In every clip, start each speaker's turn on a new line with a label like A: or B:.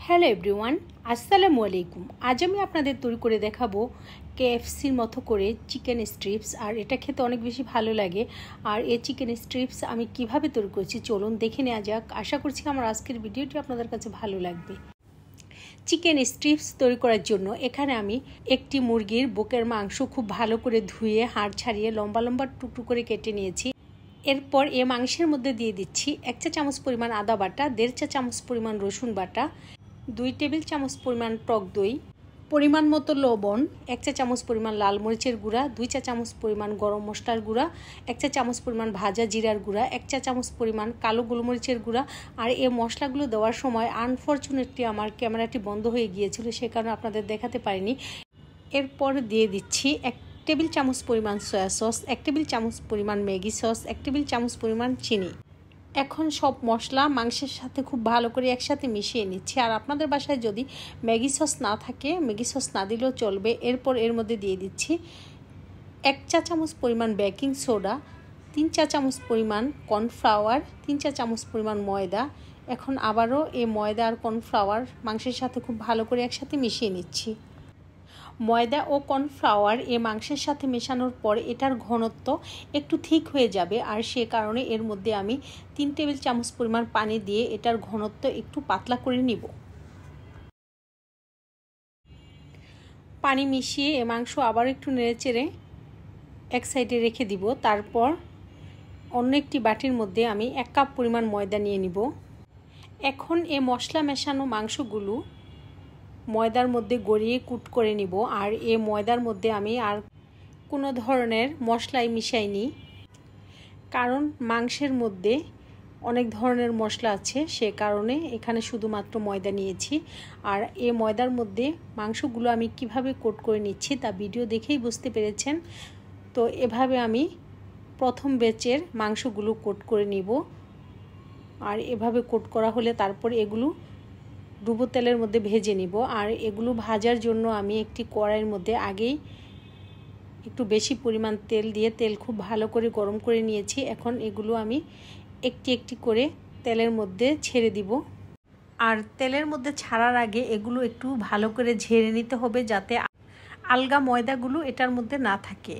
A: Hello everyone, আসসালামু আলাইকুম। আজ আমি আপনাদের তৈরি করে দেখাবো কেএফসির মতো করে চিকেন স্ট্রিপস। আর এটা খেতে অনেক বেশি ভালো লাগে। আর এই চিকেন স্ট্রিপস আমি কিভাবে তৈরি করছি চলুন দেখে নেওয়া যাক। আশা করছি আমার আজকের ভিডিওটি আপনাদের কাছে ভালো লাগবে। চিকেন স্ট্রিপস তৈরি করার জন্য এখানে আমি একটি মুরগির বুকের মাংস খুব ভালো করে ধুয়ে হাড় ছাড়িয়ে লম্বা লম্বা টুকরো করে কেটে নিয়েছি। এরপর এই মাংসের মধ্যে দিয়ে দিচ্ছি 1 চা চামচ পরিমাণ আদা বাটা, 1.5 চা চামচ পরিমাণ রসুন বাটা, 2 টেবিল চামচ পরিমাণ টক দই, পরিমাণ মতো লবণ, 1 চা চামচ পরিমাণ লাল মরিচের গুঁড়া, 2 চা চামচ পরিমাণ গরম মশলার গুঁড়া, 1 চা চামচ পরিমাণ ভাজা জিরার গুঁড়া, 1 চা চামচ পরিমাণ কালো গোলমরিচের গুঁড়া। আর এই মশলাগুলো দেওয়ার সময় আনফরচুনেটলি আমার ক্যামেরাটি বন্ধ হয়ে গিয়েছিল, সে কারণে আপনাদের দেখাতে পারিনি। এরপর দিয়ে দিচ্ছি 1 টেবিল চামচ পরিমাণ সয়া সস, 1 টেবিল চামচ পরিমাণ ম্যাগি সস, 1 টেবিল চামচ পরিমাণ চিনি। এখন সব মশলা মাংসের সাথে খুব ভালো করে একসাথে মিশিয়ে নিচ্ছি। আর আপনাদের বাসায় যদি ম্যাগি সস না থাকে, ম্যাগি সস না দিলেও চলবে। এরপর এর মধ্যে দিয়ে দিচ্ছি 1 চা চামচ পরিমাণ বেকিং সোডা, 3 চা চামচ পরিমাণ কর্নফ্লাওয়ার, 3 চা চামচ পরিমাণ ময়দা। এখন আবারও এই ময়দা আর কর্নফ্লাওয়ার মাংসের সাথে খুব ভালো করে একসাথে মিশিয়ে নিচ্ছি। ময়দা ও কর্নফ্লাওয়ার এই মাংসের সাথে মেশানোর পর এটার ঘনত্ব একটু ঠিক হয়ে যাবে। আর সে কারণে এর মধ্যে আমি 3 টেবিল চামচ পরিমাণ পানি দিয়ে এটার ঘনত্ব একটু পাতলা করে নিব। পানি মিশিয়ে এ মাংস আবার একটু নেড়েচেড়ে এক সাইডে রেখে দিব। তারপর অন্য একটি বাটির মধ্যে আমি 1 কাপ পরিমাণ ময়দা নিয়ে নিব। এখন এই মশলা মেশানো মাংসগুলো ময়দার মধ্যে গড়িয়ে কুট করে নিব। আর এই ময়দার মধ্যে আমি আর কোনো ধরনের মশলাই মিশাইনি, কারণ মাংসের মধ্যে অনেক ধরনের মশলা আছে, সে কারণে এখানে শুধুমাত্র ময়দা নিয়েছি। আর এই ময়দার মধ্যে মাংসগুলো আমি কিভাবে কোট করে নিচ্ছি তা ভিডিও দেখেই বুঝতে পেরেছেন। তো এভাবে আমি প্রথম ব্যাচের মাংসগুলো কোট করে নিব। আর এভাবে কোট করা হলে তারপর এগুলো ডুবো তেলের মধ্যে ভেজে নিব। আর এগুলো ভাজার জন্য আমি একটি কড়াইয়ের মধ্যে আগেই একটু বেশি পরিমাণ তেল দিয়ে তেল খুব ভালো করে গরম করে নিয়েছি। এখন এগুলো আমি একটি একটি করে তেলের মধ্যে ছেড়ে দিব। আর তেলের মধ্যে ছাড়ার আগে এগুলো একটু ভালো করে ঝেড়ে নিতে হবে, যাতে আলগা ময়দাগুলো এটার মধ্যে না থাকে।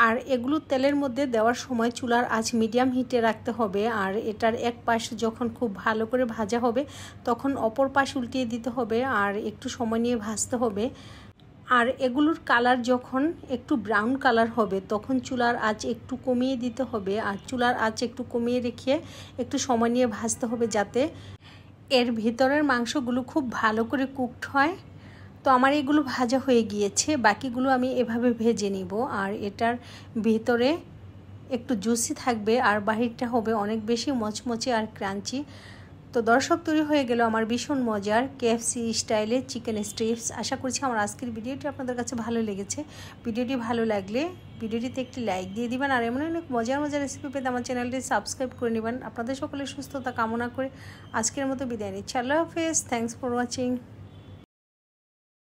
A: আর এগুলো তেলের মধ্যে দেওয়ার সময় চুলার আঁচ মিডিয়াম হিটে রাখতে হবে। আর এটার এক পাশ যখন খুব ভালো করে ভাজা হবে তখন অপর পাশ উল্টিয়ে দিতে হবে আর একটু সময় নিয়ে ভাজতে হবে। আর এগুলোর কালার যখন একটু ব্রাউন কালার হবে তখন চুলার আঁচ একটু কমিয়ে দিতে হবে। আর চুলার আঁচ একটু কমিয়ে রেখে একটু সময় নিয়ে ভাজতে হবে, যাতে এর ভিতরের মাংসগুলো খুব ভালো করে কুকড হয়। তো আমার এগুলো ভাজা হয়ে গিয়েছে, বাকিগুলো আমি এভাবে ভেজে নিব। আর এটার ভিতরে একটু জুসি থাকবে আর বাহিরটা হবে অনেক বেশি মচমচে আর ক্রাঞ্চি। তো দর্শক, তৈরি হয়ে গেল আমার ভীষণ মজার কেএফসি স্টাইলে চিকেন স্ট্রিপস। আশা করছি আমার আজকের ভিডিওটি আপনাদের কাছে ভালো লেগেছে। ভিডিওটি ভালো লাগলে ভিডিওটিতে একটি লাইক দিয়ে দিবেন। আর এমন অনেক মজার মজার রেসিপি পেতে আমার চ্যানেলটি সাবস্ক্রাইব করে নেবেন। আপনাদের সকলের সুস্থতা কামনা করে আজকের মতো বিদায় নিচ্ছি। আল্লাহ হাফেজ। Thanks for watching.